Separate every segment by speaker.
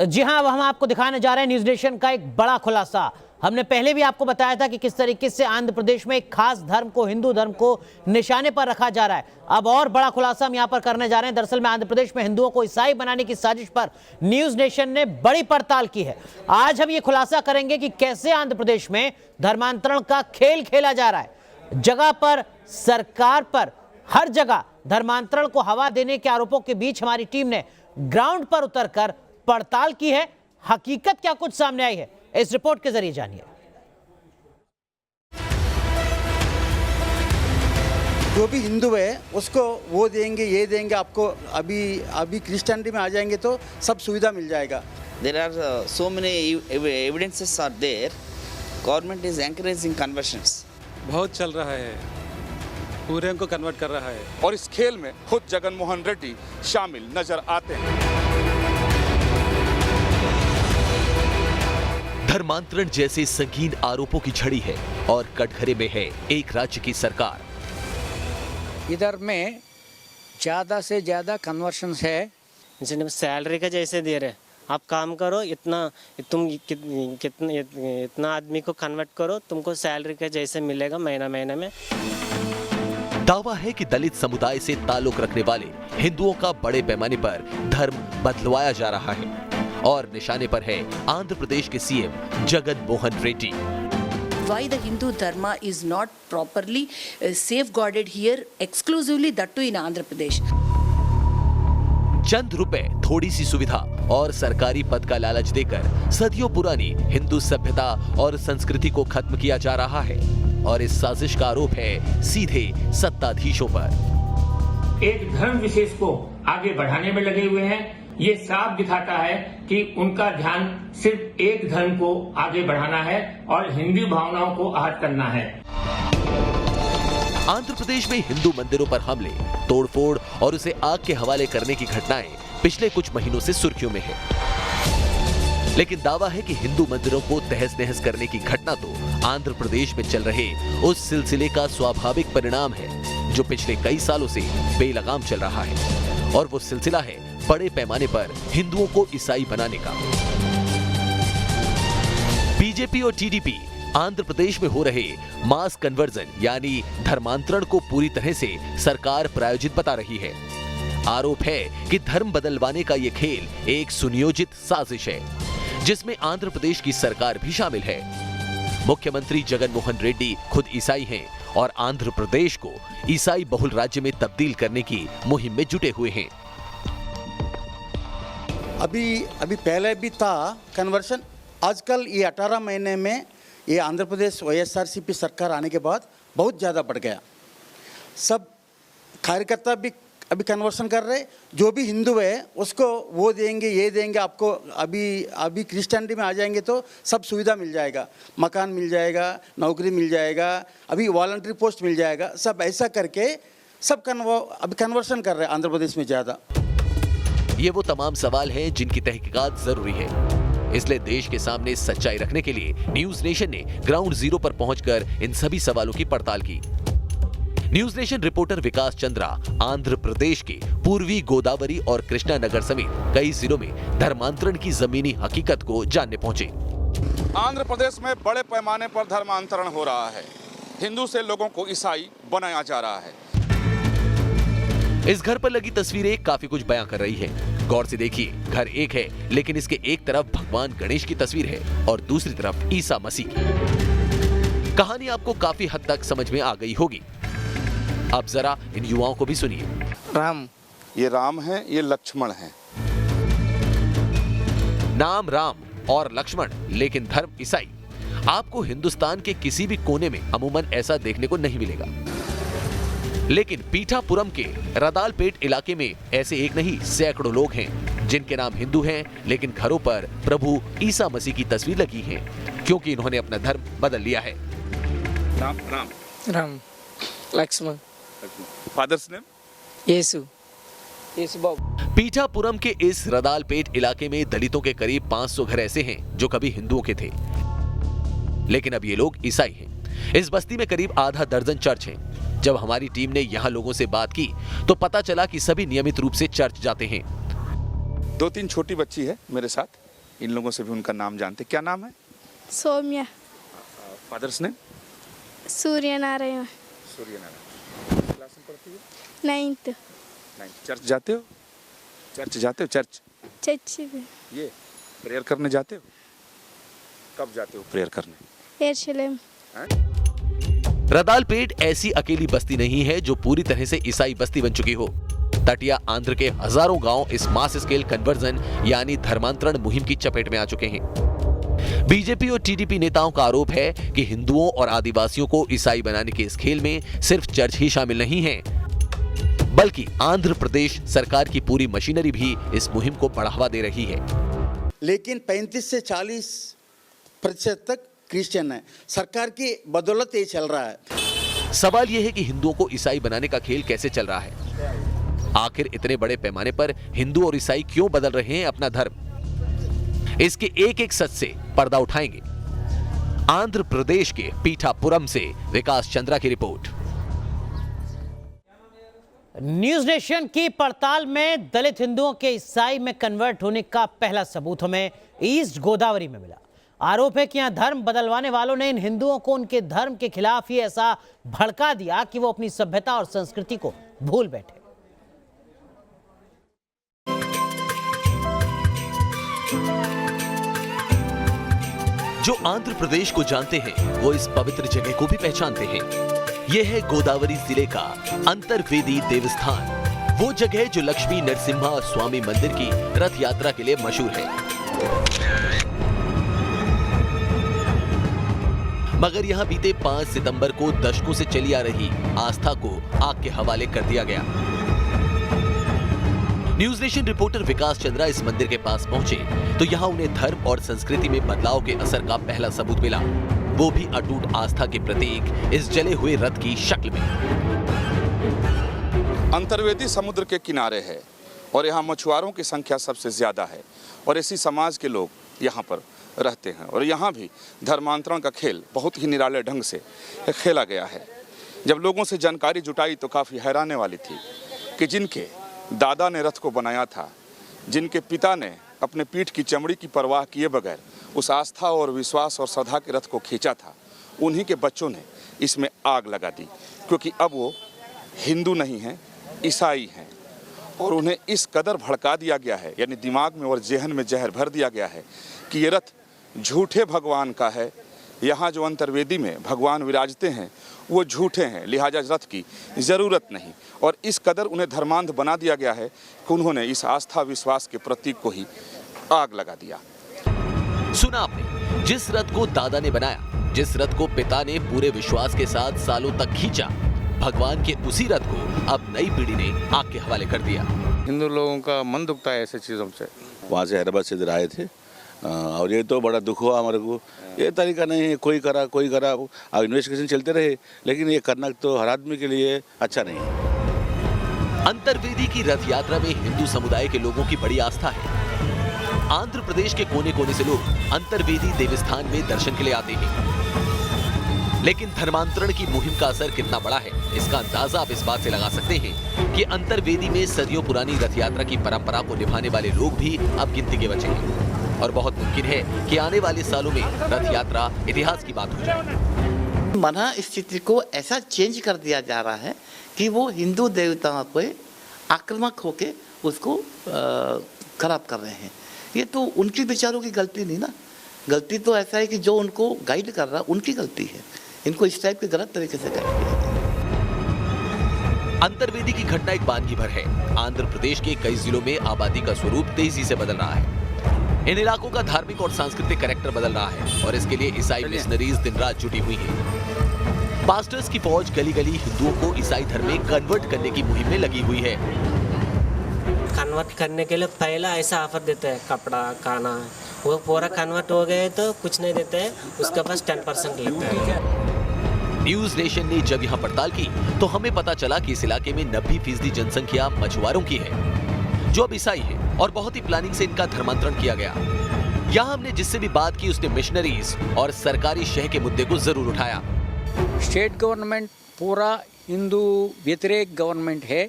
Speaker 1: जी हां, अब हम आपको दिखाने जा रहे हैं न्यूज नेशन का एक बड़ा खुलासा। हमने पहले भी आपको बताया था कि किस तरीके से आंध्र प्रदेश में एक खास धर्म को, हिंदू धर्म को निशाने पर रखा जा रहा है। अब और बड़ा खुलासा हम यहां पर करने जा रहे हैं। दरअसल में आंध्र प्रदेश में हिंदुओं को ईसाई बनाने की साजिश पर न्यूज नेशन ने बड़ी पड़ताल की है। आज हम ये खुलासा करेंगे कि कैसे आंध्र प्रदेश में धर्मांतरण का खेल खेला जा रहा है। जगह पर, सरकार पर, हर जगह धर्मांतरण को हवा देने के आरोपों के बीच हमारी टीम ने ग्राउंड पर उतरकर पड़ताल की है। हकीकत क्या कुछ सामने आई है, इस रिपोर्ट के जरिए जानिए।
Speaker 2: जो भी हिंदू है उसको वो देंगे, ये देंगे आपको। अभी क्रिश्चियनिटी में आ जाएंगे तो सब सुविधा मिल जाएगा।
Speaker 3: There are so many evidences are there. Government is encouraging conversions.
Speaker 4: बहुत चल रहा है, पूरे को कन्वर्ट कर रहा है।
Speaker 5: और इस खेल में खुद जगन मोहन रेड्डी शामिल नजर आते हैं।
Speaker 6: धर्मांतरण जैसे संगीन आरोपों की झड़ी है और कटघरे में है एक राज्य की सरकार।
Speaker 7: इधर में ज़्यादा से ज़्यादा कन्वर्शंस है।
Speaker 8: सैलरी का जैसे दे रहे, आप काम करो, इतना आदमी को कन्वर्ट करो, तुमको सैलरी का जैसे मिलेगा महीने में।
Speaker 6: दावा है कि दलित समुदाय से ताल्लुक रखने वाले हिंदुओं का बड़े पैमाने पर धर्म बदलवाया जा रहा है और निशाने पर है आंध्र प्रदेश के CM Jagan Mohan Reddy.
Speaker 9: Why the Hindu dharma is not properly safeguarded here exclusively, that too in Andhra Pradesh.
Speaker 6: चंद रुपए, थोड़ी सी सुविधा और सरकारी पद का लालच देकर सदियों पुरानी हिंदू सभ्यता और संस्कृति को खत्म किया जा रहा है और इस साजिश का आरोप है सीधे सत्ताधीशों पर।
Speaker 10: एक धर्म विशेष को आगे बढ़ाने में लगे हुए हैं। ये साफ दिखाता है कि उनका ध्यान सिर्फ एक धर्म को आगे बढ़ाना है और हिंदू भावनाओं को आहत करना है।
Speaker 6: आंध्र प्रदेश में हिंदू मंदिरों पर हमले, तोड़फोड़ और उसे आग के हवाले करने की घटनाएं पिछले कुछ महीनों से सुर्खियों में है। लेकिन दावा है कि हिंदू मंदिरों को तहस नहस करने की घटना तो आंध्र प्रदेश में चल रहे उस सिलसिले का स्वाभाविक परिणाम है जो पिछले कई सालों से बेलगाम चल रहा है, और वो सिलसिला है बड़े पैमाने पर हिंदुओं को ईसाई बनाने का। बीजेपी और टीडीपी आंध्र प्रदेश में हो रहे मास कन्वर्जन यानी धर्मांतरण को पूरी तरह से सरकार प्रायोजित बता रही है। आरोप है कि धर्म बदलवाने का ये खेल एक सुनियोजित साजिश है जिसमें आंध्र प्रदेश की सरकार भी शामिल है। मुख्यमंत्री जगन मोहन रेड्डी खुद ईसाई हैं और आंध्र प्रदेश को ईसाई बहुल राज्य में तब्दील करने की मुहिम में जुटे हुए हैं।
Speaker 2: अभी पहले भी था कन्वर्शन। आजकल ये 18 महीने में ये आंध्र प्रदेश वाईएसआरसीपी सरकार आने के बाद बहुत ज़्यादा बढ़ गया। सब कार्यकर्ता भी अभी कन्वर्शन कर रहे। जो भी हिंदू है उसको वो देंगे, ये देंगे आपको। अभी क्रिश्चियनिटी में आ जाएंगे तो सब सुविधा मिल जाएगा, मकान मिल जाएगा, नौकरी मिल जाएगा, अभी वॉलंटरी पोस्ट मिल जाएगा। सब ऐसा करके सब अभी कन्वर्शन कर रहे हैं आंध्र प्रदेश में ज़्यादा।
Speaker 6: ये वो तमाम सवाल हैं जिनकी तहकीकात जरूरी है। इसलिए देश के सामने सच्चाई रखने के लिए न्यूज नेशन ने ग्राउंड जीरो पर पहुंचकर इन सभी सवालों की पड़ताल की। न्यूज नेशन रिपोर्टर विकास चंद्रा आंध्र प्रदेश के पूर्वी गोदावरी और कृष्णा नगर समेत कई जिलों में धर्मांतरण की जमीनी हकीकत को जानने पहुंचे।
Speaker 5: आंध्र प्रदेश में बड़े पैमाने पर धर्मांतरण हो रहा है। हिंदू से लोगों को ईसाई बनाया जा रहा है।
Speaker 6: इस घर पर लगी तस्वीरें काफी कुछ बयां कर रही हैं। गौर से देखिए, घर एक है लेकिन इसके एक तरफ भगवान गणेश की तस्वीर है और दूसरी तरफ ईसा मसीह की। कहानी आपको काफी हद तक समझ में आ गई होगी। अब जरा इन युवाओं को भी सुनिए।
Speaker 7: राम,
Speaker 5: ये राम है, ये लक्ष्मण है।
Speaker 6: नाम राम और लक्ष्मण लेकिन धर्म ईसाई। आपको हिंदुस्तान के किसी भी कोने में अमूमन ऐसा देखने को नहीं मिलेगा। लेकिन पीठापुरम के रदालपेट इलाके में ऐसे एक नहीं सैकड़ों लोग हैं जिनके नाम हिंदू हैं लेकिन घरों पर प्रभु ईसा मसीह की तस्वीर लगी है क्योंकि इन्होंने अपना धर्म बदल लिया है।
Speaker 7: राम, लक्ष्मण,
Speaker 5: फादर्स नेम
Speaker 7: यीशु बाबू।
Speaker 6: पीठापुरम के इस रदालपेट इलाके में दलितों के करीब 500 घर ऐसे हैं जो कभी हिंदुओं के थे, लेकिन अब ये लोग ईसाई हैं। इस बस्ती में करीब आधा दर्जन चर्च हैं। जब हमारी टीम ने यहाँ लोगों से बात की तो पता चला कि सभी नियमित रूप से चर्च जाते हैं।
Speaker 5: 2-3 छोटी बच्ची है मेरे साथ, इन लोगों से भी उनका नाम जानते। क्या नाम है?
Speaker 11: सौम्या।
Speaker 5: फादर्स ने?
Speaker 11: सूर्य नारायण।
Speaker 5: सूर्य नारायण। क्लास में पढ़ती हो?
Speaker 11: 9th।
Speaker 5: चर्च जाते हो? चर्च जाते हो?
Speaker 11: चर्च में।
Speaker 5: ये प्रेयर करने जाते हो? कब जाते हो प्रेयर करने?
Speaker 11: यरूशलेम।
Speaker 6: रदालपेट ऐसी अकेली बस्ती नहीं है जो पूरी तरह से ईसाई बस्ती बन चुकी हो। तटिया आंध्र के हजारों गांव इस मास स्केल कन्वर्जन यानी धर्मांतरण मुहिम की चपेट में आ चुके हैं। बीजेपी और टीडीपी नेताओं का आरोप है कि हिंदुओं और आदिवासियों को ईसाई बनाने के इस खेल में सिर्फ चर्च ही शामिल नहीं है, बल्कि आंध्र प्रदेश सरकार की पूरी मशीनरी भी इस मुहिम को बढ़ावा दे रही है।
Speaker 2: लेकिन 35 से 40% तक क्रिश्चियन है। सरकार की बदौलत ये चल रहा है।
Speaker 6: सवाल यह है कि हिंदुओं को ईसाई बनाने का खेल कैसे चल रहा है? आखिर इतने बड़े पैमाने पर हिंदू और ईसाई क्यों बदल रहे हैं अपना धर्म? इसके एक एक सच से पर्दा उठाएंगे। आंध्र प्रदेश के पीठापुरम से विकास चंद्रा की रिपोर्ट।
Speaker 1: न्यूज नेशन की पड़ताल में दलित हिंदुओं के ईसाई में कन्वर्ट होने का पहला सबूत हमें ईस्ट गोदावरी में मिला। आरोप है कि यहां धर्म बदलवाने वालों ने इन हिंदुओं को उनके धर्म के खिलाफ ही ऐसा भड़का दिया कि वो अपनी सभ्यता और संस्कृति को भूल बैठे।
Speaker 6: जो आंध्र प्रदेश को जानते हैं वो इस पवित्र जगह को भी पहचानते हैं। यह है गोदावरी जिले का अंतर्वेदी देवस्थान, वो जगह जो लक्ष्मी नरसिम्हा स्वामी मंदिर की रथ यात्रा के लिए मशहूर है। मगर यहां बीते 5 सितंबर को दशकों से चली आ रही आस्था को आग के हवाले कर दिया गया। न्यूज नेशन रिपोर्टर विकास चंद्रा इस मंदिर के पास पहुंचे तो यहां उन्हें धर्म और संस्कृति में बदलाव के असर का पहला सबूत मिला, वो भी अटूट आस्था के प्रतीक इस जले हुए रथ की शक्ल में।
Speaker 5: अंतर्वेदी समुद्र के किनारे है और यहाँ मछुआरों की संख्या सबसे ज्यादा है और इसी समाज के लोग यहाँ पर रहते हैं और यहाँ भी धर्मांतरण का खेल बहुत ही निराले ढंग से खेला गया है। जब लोगों से जानकारी जुटाई तो काफ़ी हैरानी वाली थी कि जिनके दादा ने रथ को बनाया था, जिनके पिता ने अपने पीठ की चमड़ी की परवाह किए बगैर उस आस्था और विश्वास और श्रद्धा के रथ को खींचा था, उन्हीं के बच्चों ने इसमें आग लगा दी, क्योंकि अब वो हिंदू नहीं हैं, ईसाई हैं और उन्हें इस कदर भड़का दिया गया है, यानी दिमाग में और जहन में जहर भर दिया गया है कि ये रथ झूठे भगवान का है। यहाँ जो अंतर्वेदी में भगवान विराजते हैं वो झूठे हैं, लिहाजा रथ की ज़रूरत नहीं। और इस कदर उन्हें धर्मांध बना दिया गया है कि उन्होंने इस आस्था विश्वास के प्रतीक को ही आग लगा दिया।
Speaker 6: सुना आपने, जिस रथ को दादा ने बनाया, जिस रथ को पिता ने पूरे विश्वास के साथ सालों तक खींचा, भगवान के उसी रथ को अब नई पीढ़ी ने आग के हवाले कर दिया।
Speaker 12: हिंदू लोगों का मन दुखता है ऐसे चीज़ों से।
Speaker 13: वहाँ से हैदराबाद से इधर आए थे और ये तो बड़ा दुख हुआ हमारे को। ये तरीका नहीं है, कोई करा अब इन्वेस्टिगेशन चलते रहे, लेकिन ये करना तो हर आदमी के लिए अच्छा नहीं है।
Speaker 6: अंतर्वेदी की रथ यात्रा में हिंदू समुदाय के लोगों की बड़ी आस्था है। आंध्र प्रदेश के कोने कोने से लोग अंतर्वेदी देवस्थान में दर्शन के लिए आते हैं। लेकिन धर्मांतरण की मुहिम का असर कितना बड़ा है, इसका अंदाजा आप इस बात से लगा सकते हैं कि अंतर्वेदी में सदियों पुरानी रथ यात्रा की परंपरा को निभाने वाले लोग भी अब गिनती के बचे हैं और बहुत मुमकिन है कि आने वाले सालों में रथ यात्रा इतिहास की बात हो जाए।
Speaker 14: मना स्थिति को ऐसा चेंज कर दिया जा रहा है कि वो हिंदू देवताओं पे आक्रामक होके उसको खराब कर रहे हैं। ये तो उनकी विचारों की गलती नहीं ना, गलती तो ऐसा है कि जो उनको गाइड कर रहा उनकी गलती है। इनको इस टाइप के गलत तरीके से गाइड किया गया।
Speaker 6: अंतर्वेदी की घटना एक बानगी भर है। आंध्र प्रदेश के कई जिलों में आबादी का स्वरूप तेजी से बदल रहा है। इन इलाकों का धार्मिक और सांस्कृतिक कैरेक्टर बदल रहा है और इसके लिए ईसाई मिशनरीज दिन रात जुटी हुई हैं। पास्टर्स की फौज गली गली हिंदुओं को ईसाई धर्म में कन्वर्ट करने की मुहिम में लगी हुई है।
Speaker 8: कन्वर्ट करने के लिए पहला ऐसा ऑफर देते हैं, कपड़ा खाना, वो पूरा कन्वर्ट हो गए तो कुछ नहीं देते हैं, उसके पास 10% लेते हैं।
Speaker 6: न्यूज नेशन ने जब यहाँ पड़ताल की तो हमें पता चला कि इस इलाके में 90% जनसंख्या मछुआरों की है जो अब ईसाई है और बहुत ही प्लानिंग से इनका धर्मांतरण किया गया। यहाँ हमने जिससे भी बात की उसने मिशनरीज और सरकारी शह के मुद्दे को जरूर उठाया।
Speaker 7: स्टेट गवर्नमेंट पूरा हिंदू व्यतिरेक गवर्नमेंट है।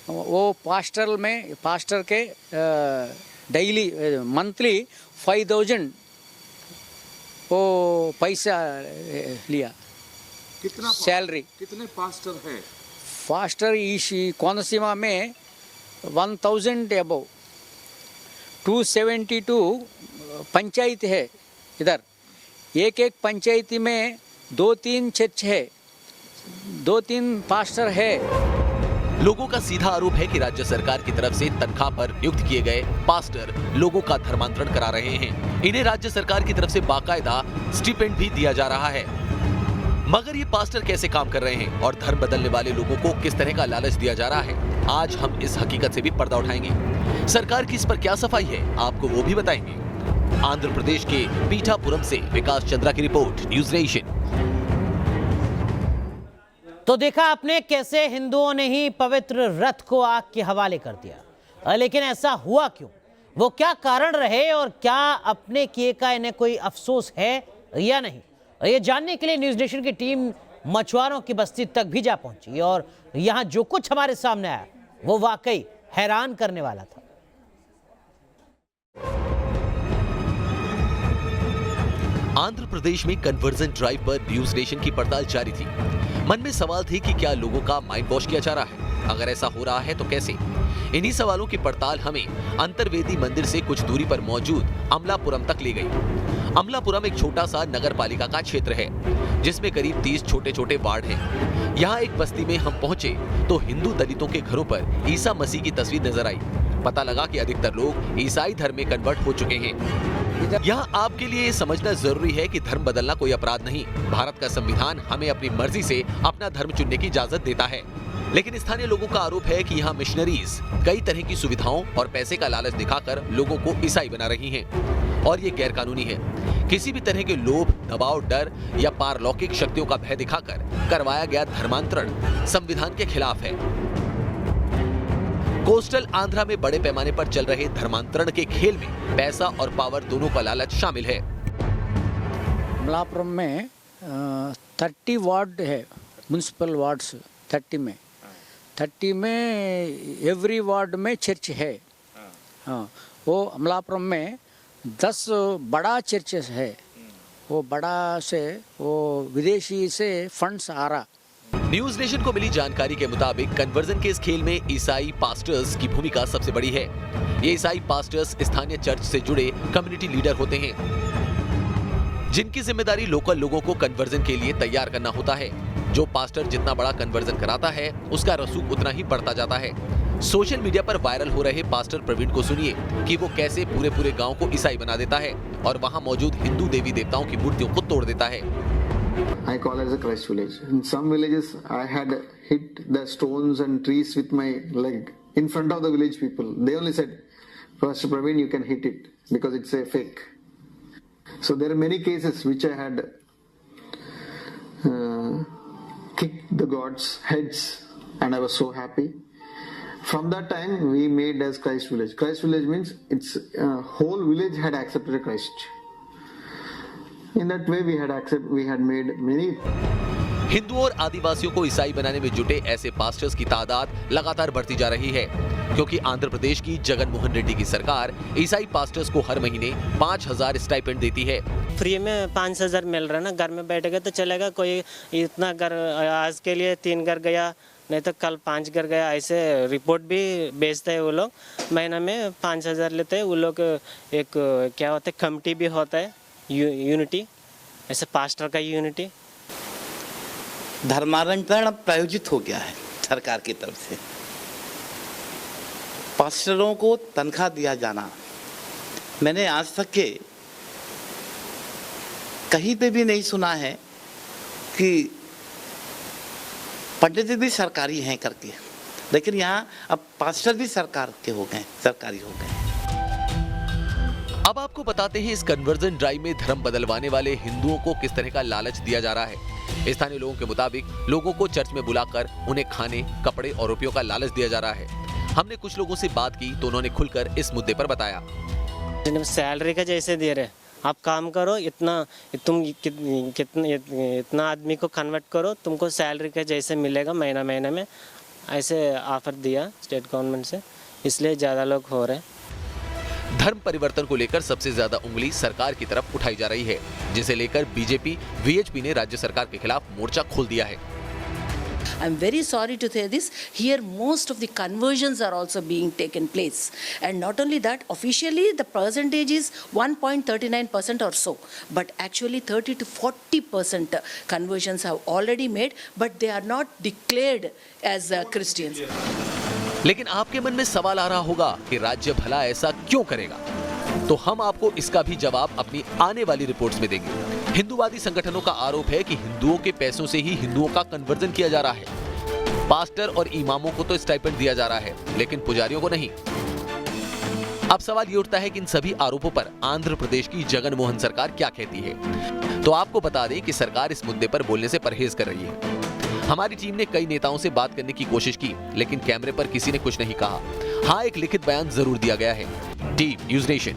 Speaker 7: वो पास्टर के डेली मंथली 5,000 वो पैसा लिया
Speaker 5: कितना
Speaker 7: सैलरी।
Speaker 5: कितने पास्टर है?
Speaker 7: फास्टर इस कोनसीमा में 1,000 अबव 272 पंचायत है इधर। एक एक पंचायती में 2-3 चर्च है, 2-3 पास्टर है।
Speaker 6: लोगों का सीधा आरोप है कि राज्य सरकार की तरफ से तनख्वाह पर नियुक्त किए गए पास्टर लोगों का धर्मांतरण करा रहे हैं। इन्हें राज्य सरकार की तरफ से बाकायदा स्टिपेंड भी दिया जा रहा है। मगर ये पास्टर कैसे काम कर रहे हैं और धर्म बदलने वाले लोगों को किस तरह का लालच दिया जा रहा है, आज हम इस हकीकत से भी पर्दा उठाएंगे। सरकार की इस पर क्या सफाई है, आपको वो भी बताएंगे। आंध्र प्रदेश के पीठापुरम से विकास चंद्रा की रिपोर्ट, न्यूज नेशन।
Speaker 1: तो देखा आपने कैसे हिंदुओं ने ही पवित्र रथ को आग के हवाले कर दिया, लेकिन ऐसा हुआ क्यों, वो क्या कारण रहे और क्या अपने किए का इन्हें कोई अफसोस है या नहीं, ये जानने के लिए न्यूज नेशन की टीम मछुआरों की बस्ती तक भी जा पहुंची और यहां जो कुछ हमारे सामने आया वो वाकई हैरान करने वाला था।
Speaker 6: आंध्र प्रदेश में कन्वर्जन ड्राइव पर न्यूज नेशन की पड़ताल जारी थी। मन में सवाल थे कि क्या लोगों का माइंड वॉश किया जा रहा है, अगर ऐसा हो रहा है तो कैसे। इन्हीं सवालों की पड़ताल हमें अंतर्वेदी मंदिर से कुछ दूरी पर मौजूद अमलापुरम तक ले गई। अमलापुरम एक छोटा सा नगर पालिका का क्षेत्र है जिसमें करीब 30 छोटे छोटे वार्ड हैं। यहाँ एक बस्ती में हम पहुंचे तो हिंदू दलितों के घरों पर ईसा मसीह की तस्वीर नजर आई। पता लगा कि अधिकतर लोग ईसाई धर्म में कन्वर्ट हो चुके हैं। यहाँ आपके लिए समझना जरूरी है कि धर्म बदलना कोई अपराध नहीं। भारत का संविधान हमें अपनी मर्जी से अपना धर्म चुनने की इजाजत देता है। लेकिन स्थानीय लोगों का आरोप है कि यहाँ मिशनरीज कई तरह की सुविधाओं और पैसे का लालच दिखाकर लोगों को ईसाई बना रही हैं और ये गैर कानूनी है। किसी भी तरह के लोभ, दबाव, डर या पारलौकिक शक्तियों का भय दिखाकर करवाया गया धर्मांतरण संविधान के खिलाफ है। कोस्टल आंध्रा में बड़े पैमाने पर चल रहे धर्मांतरण के खेल में पैसा और पावर दोनों का लालच शामिल है।
Speaker 7: अमलापुरम में 30 वार्ड है, म्युनिसिपल वार्ड्स 30 में एवरी वार्ड में चर्च है। हाँ, वो अमलापुरम में 10 बड़ा चर्चेस है। वो बड़ा से वो विदेशी से फंड्स आ रहा।
Speaker 6: न्यूज नेशन को मिली जानकारी के मुताबिक कन्वर्जन के इस खेल में ईसाई पास्टर्स की भूमिका सबसे बड़ी है। ये ईसाई पास्टर्स स्थानीय चर्च से जुड़े कम्युनिटी लीडर होते हैं जिनकी जिम्मेदारी लोकल लोगों को कन्वर्जन के लिए तैयार करना होता है। जो पास्टर जितना बड़ा कन्वर्जन कराता है उसका रसूख उतना ही बढ़ता जाता है। सोशल मीडिया पर वायरल हो रहे पास्टर प्रवीण को सुनिए कि वो कैसे पूरे गांव को ईसाई बना देता है और वहां मौजूद हिंदू देवी देवताओं की मूर्तियों को तोड़ देता है।
Speaker 15: I call as a Christ village. In some villages, I had hit the stones and trees with my leg in front of the village people. They only said, Pastor Praveen, you can hit it because it's a fake. So there are many cases which I had kicked the gods' heads and I was so happy. From that time, we made as Christ village. Christ village means it's whole village had accepted a Christ. In that way we had made many.
Speaker 6: हिंदुओं और आदिवासियों को ईसाई बनाने में जुटे ऐसे pastors की तादाद लगातार बढ़ती जा रही है क्योंकि आंध्र प्रदेश की जगन मोहन रेड्डी की सरकार ईसाई पास्टर्स को हर महीने 5,000 स्टाइपेंड देती है।
Speaker 8: फ्री में 5,000 मिल रहा है ना, घर में बैठेगा तो चलेगा। कोई इतना घर आज के लिए 3 घर गया, नहीं तो कल 5 घर गया, ऐसे रिपोर्ट भी भेजते हैं वो लोग। महीना में 5,000 लेते हैं वो लोग। एक क्या होता है, कमिटी भी होता है, यूनिटी, ऐसे पास्टर का यूनिटी।
Speaker 14: धर्मांतरण प्रायोजित हो गया है सरकार की तरफ से। पास्टरों को तनख्वाह दिया जाना, मैंने आज तक के कहीं पे भी नहीं सुना है कि पंडित भी सरकारी हैं करके, लेकिन यहाँ अब पास्टर भी सरकार के हो गए, सरकारी हो गए।
Speaker 6: अब आपको बताते हैं इस कन्वर्जन ड्राइव में धर्म बदलवाने वाले हिंदुओं को किस तरह का लालच दिया जा रहा है। स्थानीय लोगों के मुताबिक लोगों को चर्च में बुलाकर उन्हें खाने, कपड़े और रुपयों का लालच दिया जा रहा है। हमने कुछ लोगों से बात की तो उन्होंने खुलकर इस मुद्दे पर बताया।
Speaker 8: सैलरी का जैसे दे रहे, आप काम करो, इतना आदमी को कन्वर्ट करो, तुमको सैलरी का जैसे मिलेगा महीना में, ऐसे ऑफर दिया स्टेट गवर्नमेंट से, इसलिए ज़्यादा लोग हो रहे हैं।
Speaker 6: धर्म परिवर्तन को लेकर सबसे ज्यादा उंगली सरकार की तरफ उठाई जा रही है, जिसे लेकर बीजेपी वीएचपी ने राज्य सरकार के खिलाफ मोर्चा खोल दिया है।
Speaker 9: I'm very sorry to say this. Here, most of the conversions are also being taken place, and not only that, officially the percentage is 1.39% or so, but actually 30 to 40% conversions have already made, but they are not declared as Christians.
Speaker 6: लेकिन आपके मन में सवाल आ रहा होगा कि राज्य भला ऐसा क्यों करेगा? तो हम आपको इसका भी जवाब अपनी आने वाली रिपोर्ट्स में देंगे। हिंदूवादी संगठनों का आरोप है कि हिंदुओं के पैसों से ही हिंदुओं का कन्वर्जन किया जा रहा है। पास्टर और इमामों को तो स्टाइपेंड दिया जा रहा है, लेकिन पुजारियों को नहीं। अब सवाल ये उठता है कि इन सभी आरोपों पर आंध्र प्रदेश की जगन मोहन सरकार क्या कहती है। तो आपको बता दें कि सरकार इस मुद्दे पर बोलने से परहेज कर रही है। हमारी टीम ने कई नेताओं से बात करने की कोशिश की, लेकिन कैमरे पर किसी ने कुछ नहीं कहा। हाँ, एक लिखित बयान जरूर दिया गया है। Team news nation.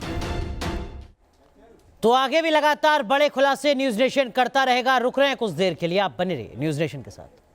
Speaker 1: तो आगे भी लगातार बड़े खुलासे न्यूज़ नेशन करता रहेगा। रुक रहे हैं कुछ देर के लिए, आप बने रहिए न्यूज़ नेशन के साथ।